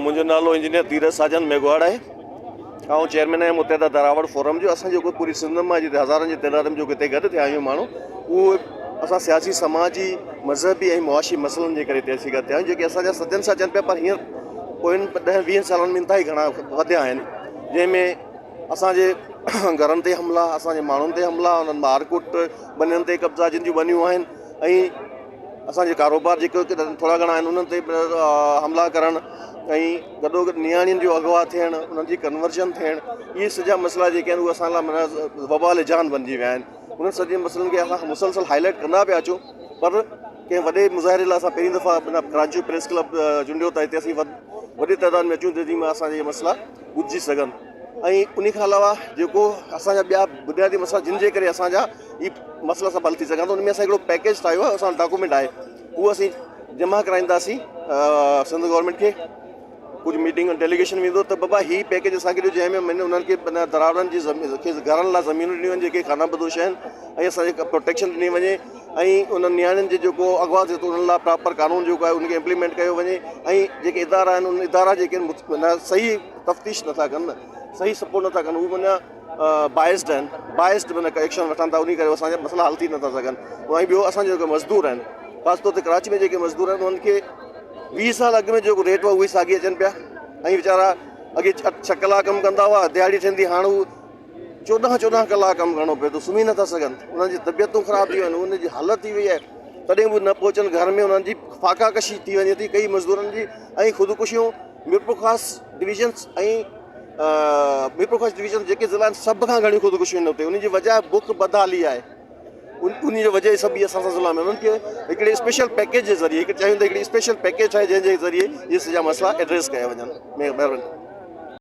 मुंहिंजो नालो इंजीनियर धीरज साजन मेघवाड़ आहे। ऐं चेयरमैन आहियां मुतहिदा दरावड़ फोरम जो। असां जेको पूरी सिंध मां जिते हज़ारनि जी तइदाद में जो हिते गॾु थिया आहियूं माण्हू, उहे असां सियासी समाजी मज़हबी ऐं मुआशी मसइलनि जे करे हिते अची गॾु थिया आहियूं, जेके असांजा सदियुनि सां अचनि पिया, पर हींअर पोइनि 10-20 सालनि में इंतिहाई घणा वधिया आहिनि, जंहिंमें असांजे घरनि ते हमला, असांजे माण्हुनि ते हमला, उन्हनि मारकुट, बनियुनि ते कब्ज़ा जिन जूं बनियूं आहिनि, ऐं असांजे कारोबार जेके थोरा घणा आहिनि उन्हनि ते हमला करणु, ऐं गॾोगॾु नियाणियुनि जो अगवा थियणु, उन्हनि जी कन्वर्जन थियणु, इहे सॼा मसइला जेके आहिनि उहे असां लाइ माना वबाल जान बणिजी विया आहिनि। उन्हनि सॼे मसइलनि खे असां मुसलसल हाईलाइट कंदा पिया अचूं, पर कंहिं वॾे मुज़ाहिरे लाइ असां पहिरीं दफ़ा कराची प्रेस क्लब चूंडियो त हिते असीं वॾी तइदाद में अचूं जंहिंमें असांजा इहे मसइला ॿुधिजी सघनि। ऐं उन खां अलावा जेको असांजा ॿिया बुनियादी मसइला जिन जे करे असांजा ई मसइला सभु हल थी सघनि, त उन में असां हिकिड़ो पैकेज ठाहियो आहे, असां डॉक्यूमेंट आहे, उहो असीं जमा कराईंदासीं सिंध गवर्नमेंट खे। कुझु मीटिंग डेलीगेशन वेंदो त बाबा हीअ पैकेज असांखे ॾियो, जंहिंमें उन्हनि खे दरावरनि जी घरनि लाइ ज़मीनूं ॾिनियूं आहिनि जेके खाना बदोश आहिनि, ऐं असांजे प्रोटेक्शन ॾिनी वञे, ऐं उन्हनि नियाणियुनि जे जेको अगवा थिए थो उन्हनि लाइ प्रॉपर कानून जेको आहे उनखे इम्प्लीमेंट कयो वञे, ऐं जेके इदारा आहिनि उन इदारा जेके सही तफ़्तीश नथा कनि, सही सपोर्ट नथा कनि, उहे माना बाइस्ड आहिनि, बाइस्ड माना एक्शन वठनि था, उन करे असांजा मसइला हल थी नथा सघनि। ऐं ॿियो असांजा जेके मज़दूर आहिनि, ख़ासि तौर ते कराची में जेके मज़दूर आहिनि उन्हनि खे 20 साल अॻु में जेको रेट हुआ उहे साॻी अचनि पिया, ऐं वीचारा अॻे 6 कलाक कमु कंदा हुआ, दिहाड़ी ठहंदी, हाणे हू 14 कलाक कमु करिणो पए थो, सुम्ही नथा सघनि, उन्हनि जी तबियतूं ख़राबु थी वियूं आहिनि, उनजी हालत थी वई आहे, तॾहिं बि न पहुचनि घर में, उन्हनि जी फाकाकशी थी वञे थी कई मज़दूरनि जी, ऐं ख़ुदिकुशियूं मीरपुर ख़ासि डिवीजन्स ऐं मीरपुर ख़ासि डिवीजन जेके ज़िला आहिनि सभ खां घणियूं ख़ुदिकुशियूं न थियूं, उनजी वजह बुख बदहाली आहे, उन जी वजह सभु इहे असां ज़िला में उन्हनि खे हिकिड़े स्पेशल पैकेज जे ज़रिए चाहियूं त हिकिड़ी स्पेशल पैकेज आहे जंहिंजे ज़रिए इहे सॼा मसइला एड्रेस कया वञनि। महिरबानी।